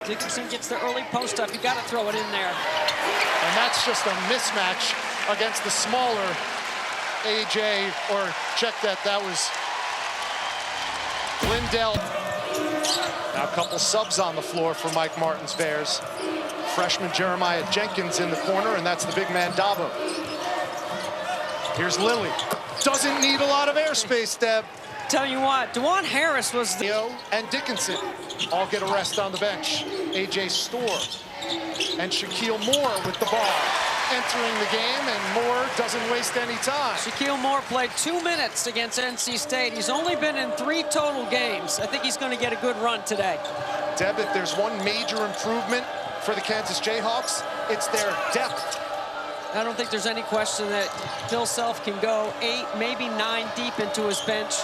Dickinson gets the early post up. You got to throw it in there. And that's just a mismatch against the smaller AJ, or check that, that was Lindell. Now a couple subs on the floor for Mike Martin's Bears. Freshman Jeremiah Jenkins in the corner, and that's the big man Dabo. Here's Lilly. Doesn't need a lot of airspace, Deb. Tell you what, DeJuan Harris was the... And Dickinson all get a rest on the bench. AJ Storr and Shaquille Moore with the ball entering the game, and Moore doesn't waste any time. Shaquille Moore played 2 minutes against NC State. He's only been in 3 total games. I think he's going to get a good run today. Deb, if there's one major improvement for the Kansas Jayhawks, it's their depth. I don't think there's any question that Phil Self can go 8, maybe 9 deep into his bench.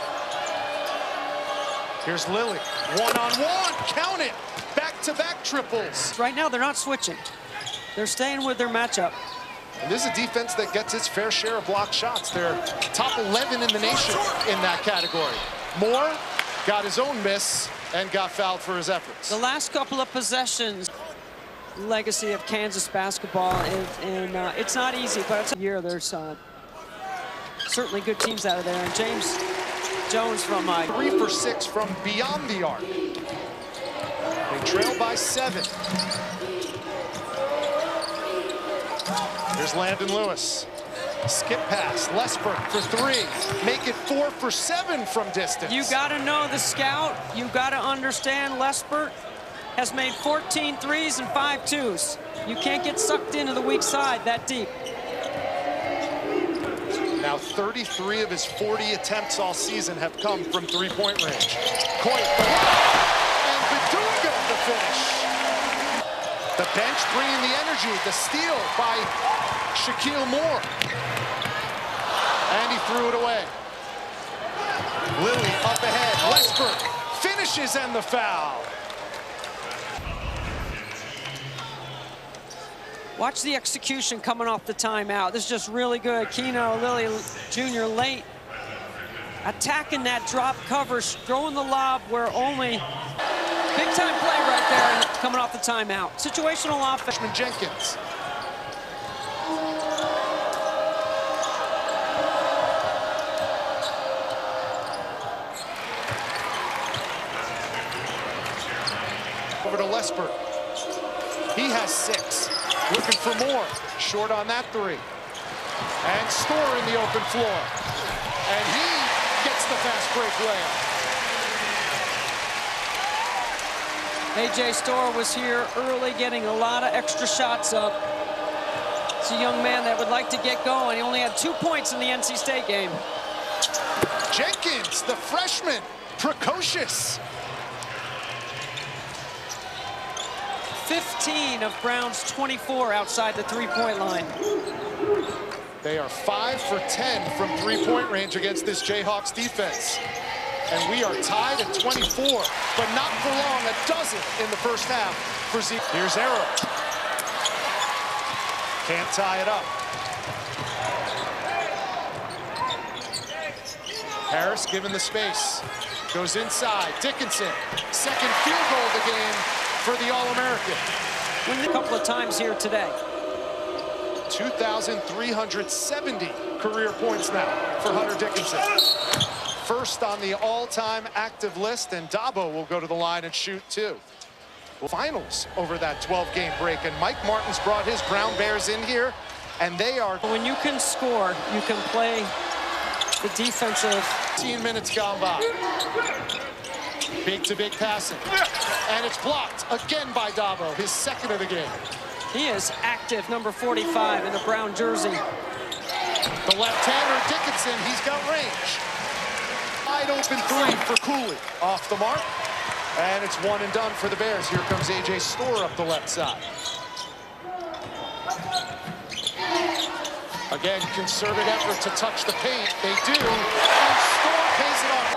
Here's Lilly, one-on-one, count it, back-to-back triples. Right now, they're not switching. They're staying with their matchup. And this is a defense that gets its fair share of blocked shots. They're top 11 in the nation in that category. Moore got his own miss and got fouled for his efforts. The last couple of possessions, legacy of Kansas basketball, and it's not easy, but it's a year. There's certainly good teams out of there. And James Jones from 3 for 6 from beyond the arc. They trail by 7. Here's Landon Lewis. Skip pass, Lesper for 3. Make it 4 for 7 from distance. You got to know the scout. You got to understand Lesper has made 14 threes and 5 twos. You can't get sucked into the weak side that deep. Now 33 of his 40 attempts all season have come from three-point range. Coit, and Badunga the finish. The bench bringing the energy, the steal by Shaquille Moore. And he threw it away. Lilly up ahead, Lesper finishes and the foul. Watch the execution coming off the timeout. This is just really good. Keno Lilly Jr. late, attacking that drop cover, throwing the lob where only. Big time play right there coming off the timeout. Situational offense. Freshman Jenkins. Over to Lesper. He has 6. Looking for more. Short on that 3. And Storr in the open floor. And he gets the fast break layup. AJ Storr was here early, getting a lot of extra shots up. It's a young man that would like to get going. He only had 2 points in the NC State game. Jenkins, the freshman, precocious. 15 of Brown's 24 outside the three-point line. They are 5 for 10 from three-point range against this Jayhawks defense. And we are tied at 24, but not for long. A dozen in the first half for Zeke. Here's Arrow. Can't tie it up. Harris given the space. Goes inside. Dickinson, second field goal of the game for the All-American. A couple of times here today. 2,370 career points now for Hunter Dickinson. First on the all-time active list, and Dabo will go to the line and shoot 2. Finals over that 12-game break, and Mike Martin's brought his Brown Bears in here, and they are... When you can score, you can play the defensive... 15 minutes gone by. Big-to-big passing. And it's blocked again by Dabo, his second of the game. He is active, number 45 in the brown jersey. The left-hander, Dickinson, he's got range. Wide open 3 for Cooley. Off the mark. And it's 1 and done for the Bears. Here comes AJ Storr up the left side. Again, concerted effort to touch the paint. They do. And Storr pays it off.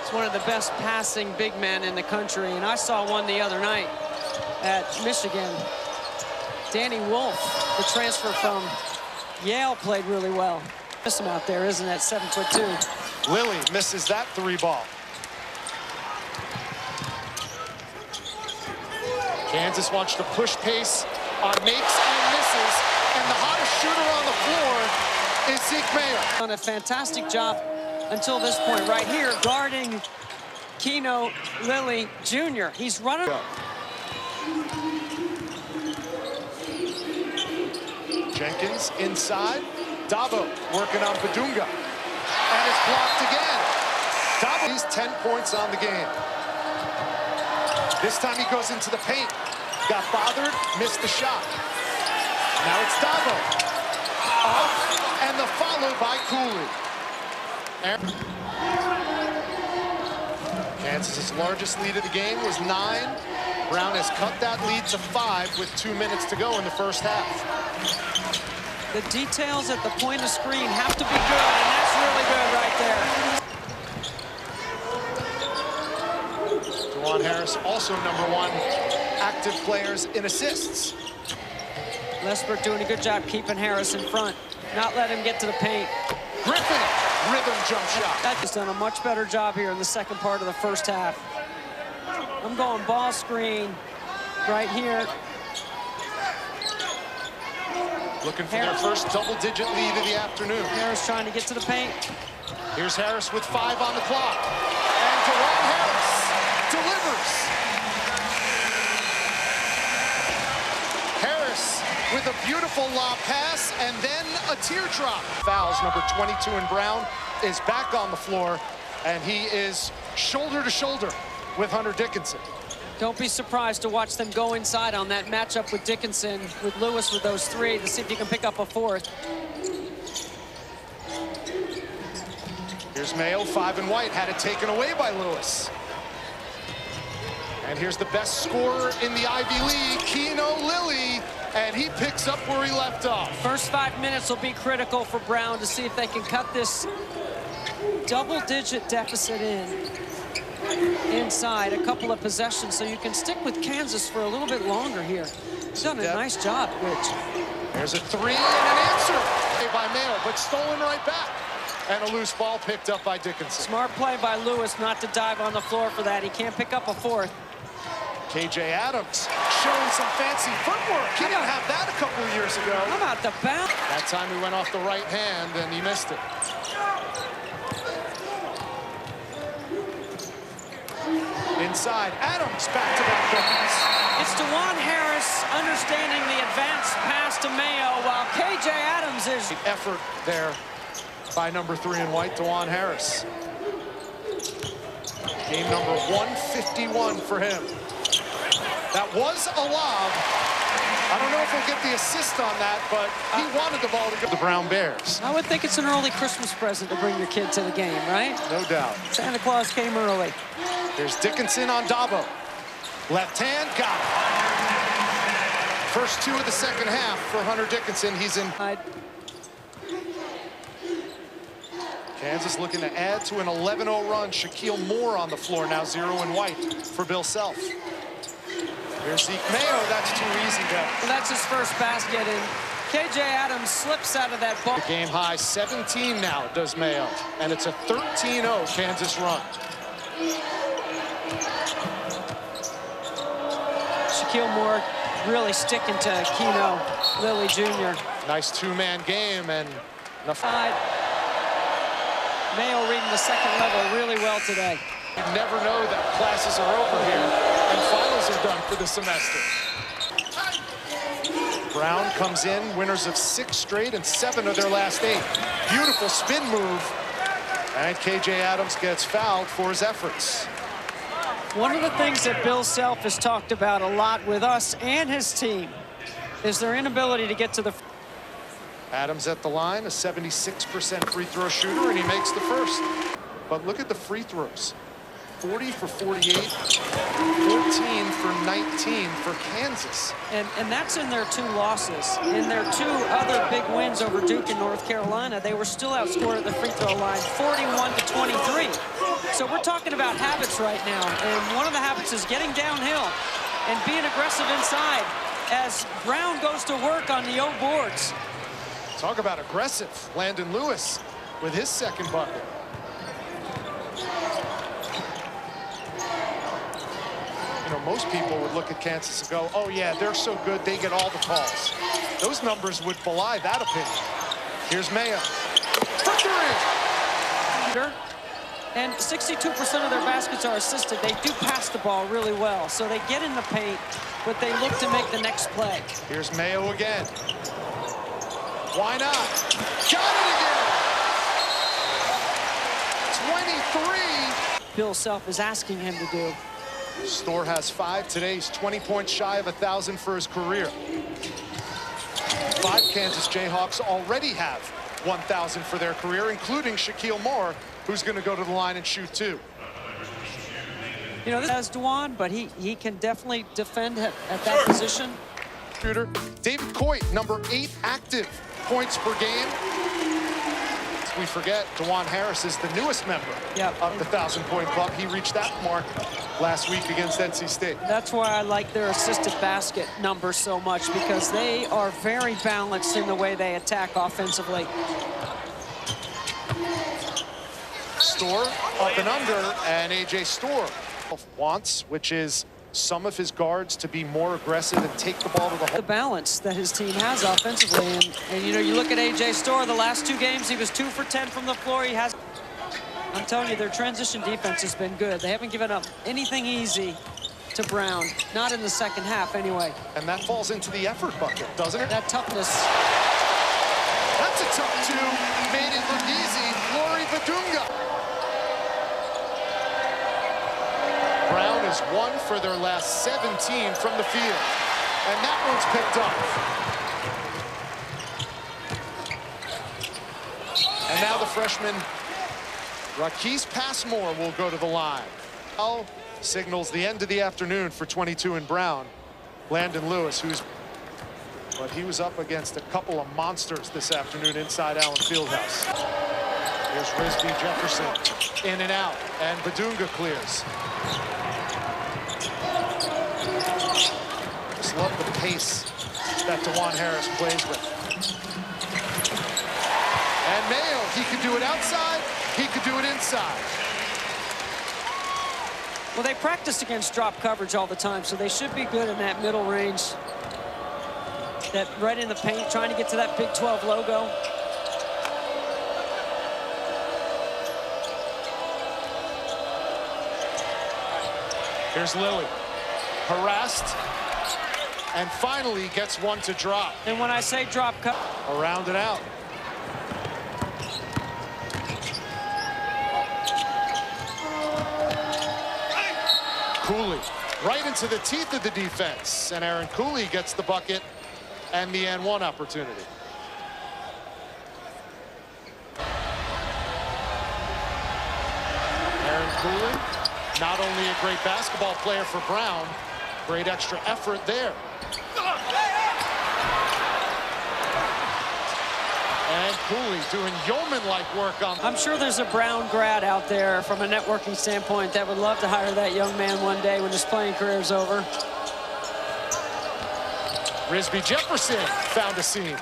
He's one of the best passing big men in the country, and I saw one the other night at Michigan. Danny Wolf, the transfer from Yale, played really well. Miss him out there, isn't it? 7'2". Lilly misses that 3 ball. Kansas wants to push pace on makes and misses, and the hottest shooter on the floor is Zeke Mayo. Done a fantastic job until this point right here, guarding Keno Lilly Jr. He's running. Jenkins inside. Dabo working on Badunga. And it's blocked again. Dabo, he's 10 points on the game. This time he goes into the paint. Got bothered, missed the shot. Now it's Dabo. Off, and the follow by Cooley. Kansas's largest lead of the game was 9. Brown has cut that lead to 5 with 2 minutes to go in the first half. The details at the point of screen have to be good, and that's really good right there. DeJuan Harris, also #1 active players in assists. Lesbert doing a good job keeping Harris in front, not letting him get to the paint. Griffin, rhythm jump shot. That's done a much better job here in the second part of the first half. I'm going ball screen right here. Looking for their first double-digit lead of the afternoon. Harris trying to get to the paint. Here's Harris with 5 on the clock. And DeJuan Harris delivers. Harris with a beautiful lob pass and then a teardrop. Fouls, number 22 in Brown is back on the floor, and he is shoulder to shoulder with Hunter Dickinson. Don't be surprised to watch them go inside on that matchup with Dickinson, with Lewis with those 3, to see if you can pick up a 4th. Here's Mayo, 5 and white, had it taken away by Lewis. And here's the best scorer in the Ivy League, Keno Lilly, and he picks up where he left off. First 5 minutes will be critical for Brown to see if they can cut this double-digit deficit inside a couple of possessions, so you can stick with Kansas for a little bit longer here. He's done a nice job, Rich. There's a 3 and an answer by Mayo, but stolen right back. And a loose ball picked up by Dickinson. Smart play by Lewis not to dive on the floor for that. He can't pick up a 4th. KJ Adams showing some fancy footwork. He didn't have that a couple of years ago. How about the bounce? That time he went off the right hand and he missed it. Inside, Adams back to back buckets. It's DeJuan Harris understanding the advanced pass to Mayo, while KJ Adams is... Effort there by number 3 in white, DeJuan Harris. Game number 151 for him. That was a lob. I don't know if he'll get the assist on that, but he wanted the ball to go to the Brown Bears. I would think it's an early Christmas present to bring your kid to the game, right? No doubt. Santa Claus came early. There's Dickinson on Dabo. Left hand, got it. First 2 of the second half for Hunter Dickinson. He's in. Kansas looking to add to an 11-0 run. Shaquille Moore on the floor now, 0 and white for Bill Self. Here's Zeke Mayo. That's too easy, though. Well, that's his first basket, and KJ Adams slips out of that ball. The game high 17 now does Mayo, and it's a 13-0 Kansas run. Shaquille Moore really sticking to Keno Lilly Jr. Nice 2-man game, and Mayo reading the second level really well today. You never know that classes are over here and finals are done for the semester. Brown comes in, winners of 6 straight and 7 of their last 8. Beautiful spin move. And KJ Adams gets fouled for his efforts. One of the things that Bill Self has talked about a lot with us and his team is their inability to get to the... Adams at the line, a 76% free throw shooter, and he makes the first. But look at the free throws. 40 for 48, 14 for 19 for Kansas. And that's in their 2 losses. In their 2 other big wins over Duke and North Carolina, they were still outscored at the free throw line, 41-23. So we're talking about habits right now. And one of the habits is getting downhill and being aggressive inside as Brown goes to work on the O boards. Talk about aggressive. Landon Lewis with his second bucket. You know, most people would look at Kansas and go, oh yeah, they're so good, they get all the calls. Those numbers would belie that opinion. Here's Mayo for three. And 62% of their baskets are assisted. They do pass the ball really well. So they get in the paint, but they look to make the next play. Here's Mayo again. Why not? Got it again! 23! Bill Self is asking him to do. Storr has 5 today. He's 20 points shy of 1,000 for his career. 5 Kansas Jayhawks already have 1,000 for their career, including Shaquille Moore, who's going to go to the line and shoot 2. You know, this has Dajuan, but he can definitely defend at that position. Shooter David Coit, number 8 active points per game. We forget Dajuan Harris is the newest member of the 1,000-point club. He reached that mark last week against NC State. That's why I like their assisted basket numbers so much, because they are very balanced in the way they attack offensively. Storr up and under, and A.J. Storr wants, which is some of his guards to be more aggressive and take the ball to the hole. The balance that his team has offensively, and you know, you look at A.J. Storr, the last 2 games, he was 2 for 10 from the floor. He has, I'm telling you, their transition defense has been good. They haven't given up anything easy to Brown, not in the second half anyway. And that falls into the effort bucket, doesn't it? That toughness. That's a tough 2, made it look easy. Flory Bidunga. Brown is 1 for their last 17 from the field. And that one's picked up. And now the freshman, Raquise Passmore, will go to the line. Now signals the end of the afternoon for 22 and Brown. Landon Lewis, but he was up against a couple of monsters this afternoon inside Allen Fieldhouse. Here's Risby Jefferson, in and out, and Bidunga clears. Just love the pace that Dajuan Harris plays with. And Mayo, he could do it outside, he could do it inside. Well, they practice against drop coverage all the time, so they should be good in that middle range. That right in the paint, trying to get to that Big 12 logo. Here's Lilly, harassed, and finally gets one to drop. And when I say drop coverage, around and out. Cooley right into the teeth of the defense, and Aaron Cooley gets the bucket and the N1 opportunity. Aaron Cooley, not only a great basketball player for Brown, great extra effort there. And Cooley doing yeoman-like work on. I'm sure there's a Brown grad out there from a networking standpoint that would love to hire that young man one day when his playing career is over. Risby Jefferson found a seam.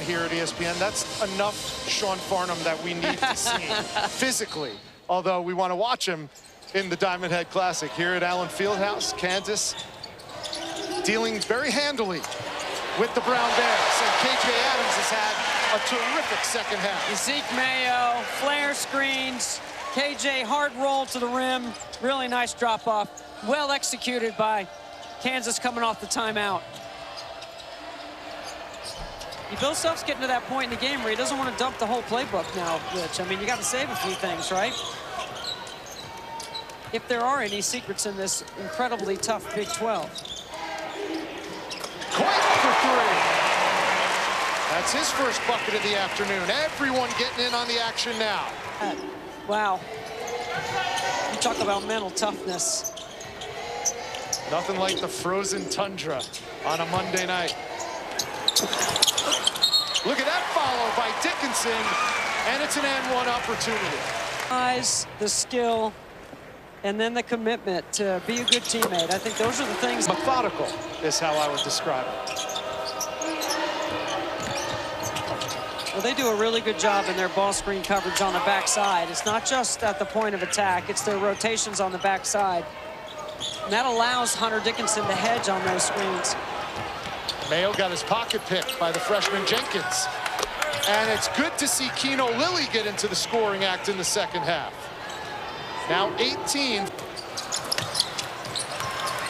Here at ESPN, that's enough Sean Farnham that we need to see physically, although we want to watch him in the Diamond Head Classic. Here at Allen Fieldhouse, Kansas dealing very handily with the Brown Bears, and K.J. Adams has had a terrific second half. Zeke Mayo, flare screens, K.J. hard roll to the rim, really nice drop off, well executed by Kansas coming off the timeout. Bill Self's getting to that point in the game where he doesn't want to dump the whole playbook now, Rich. I mean, you got to save a few things, right? If there are any secrets in this incredibly tough Big 12. Quick for 3. That's his first bucket of the afternoon. Everyone getting in on the action now. Wow. You talk about mental toughness. Nothing like the frozen tundra on a Monday night. Look at that follow by Dickinson, and it's an N1 opportunity. The skill, and then the commitment to be a good teammate. I think those are the things. Methodical is how I would describe it. Well, they do a really good job in their ball screen coverage on the backside. It's not just at the point of attack, it's their rotations on the backside. And that allows Hunter Dickinson to hedge on those screens. Mayo got his pocket picked by the freshman Jenkins. And it's good to see Keno Lilly get into the scoring act in the second half. Now 18.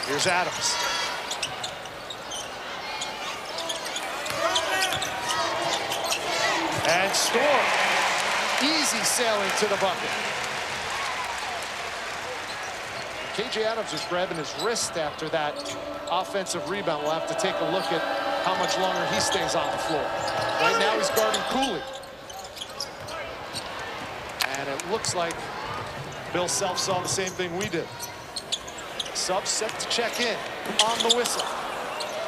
Here's Adams. And Storm, easy sailing to the bucket. KJ Adams was grabbing his wrist after that offensive rebound. We'll have to take a look at how much longer he stays on the floor. Right now he's guarding Cooley. And it looks like Bill Self saw the same thing we did. Sub set to check in on the whistle.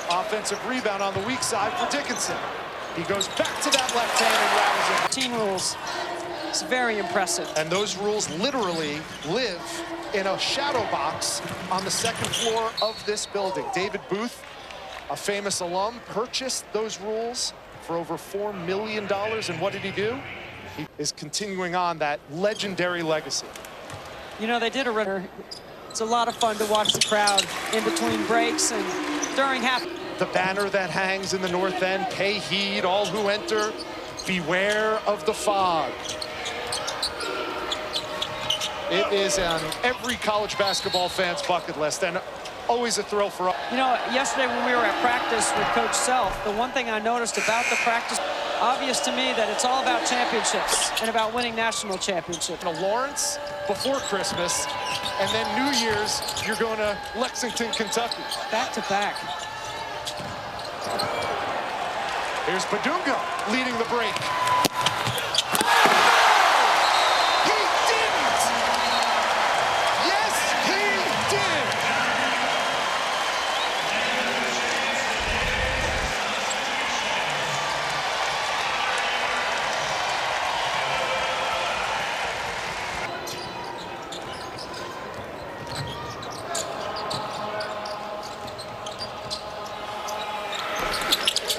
Offensive rebound on the weak side for Dickinson. He goes back to that left hand and rattles it. 15 rules. It's very impressive. And those rules literally live in a shadow box on the second floor of this building. David Booth, a famous alum, purchased those rules for over $4 million. And what did he do? He is continuing on that legendary legacy. You know, they did a runner. It's a lot of fun to watch the crowd in between breaks and during half. The banner that hangs in the north end, pay heed, all who enter, beware of the fog. It is on every college basketball fan's bucket list, and always a thrill for us. You know, yesterday when we were at practice with Coach Self, the one thing I noticed about the practice, obvious to me that it's all about championships and about winning national championships. Lawrence before Christmas, and then New Year's, you're going to Lexington, Kentucky. Back to back. Here's Badunga leading the break. He didn't! Yes, he did!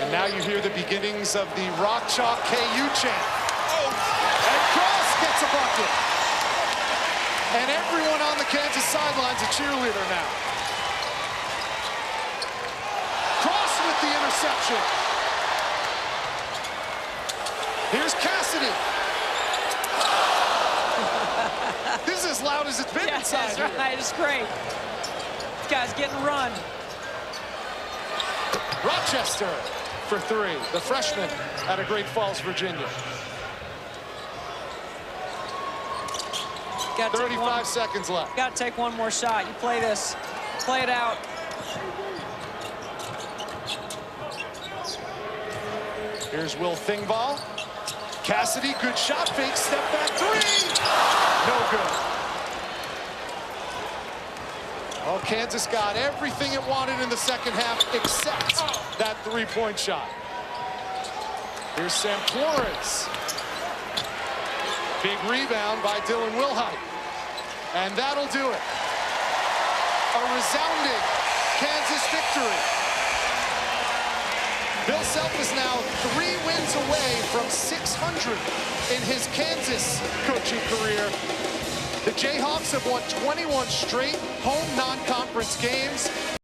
And now you hear the beginnings of the Rock Chalk KU chant. And Cross gets a bucket. And everyone on the Kansas sideline's a cheerleader now. Cross with the interception. Here's Cassidy. This is as loud as it's been Yes, inside that's here. right. It's great. This guy's getting run. Rochester for three, the freshman out of Great Falls, Virginia. Got 35 seconds left. Got to take one more shot. You play this. Play it out. Here's Will Thingvall. Cassidy, good shot fake, step back three. No good. Well, Kansas got everything it wanted in the second half except that three-point shot. Here's Sam Flores. Big rebound by Dylan Wilhite. And that'll do it. A resounding Kansas victory. Bill Self is now 3 wins away from 600 in his Kansas coaching career. The Jayhawks have won 21 straight home non-conference games.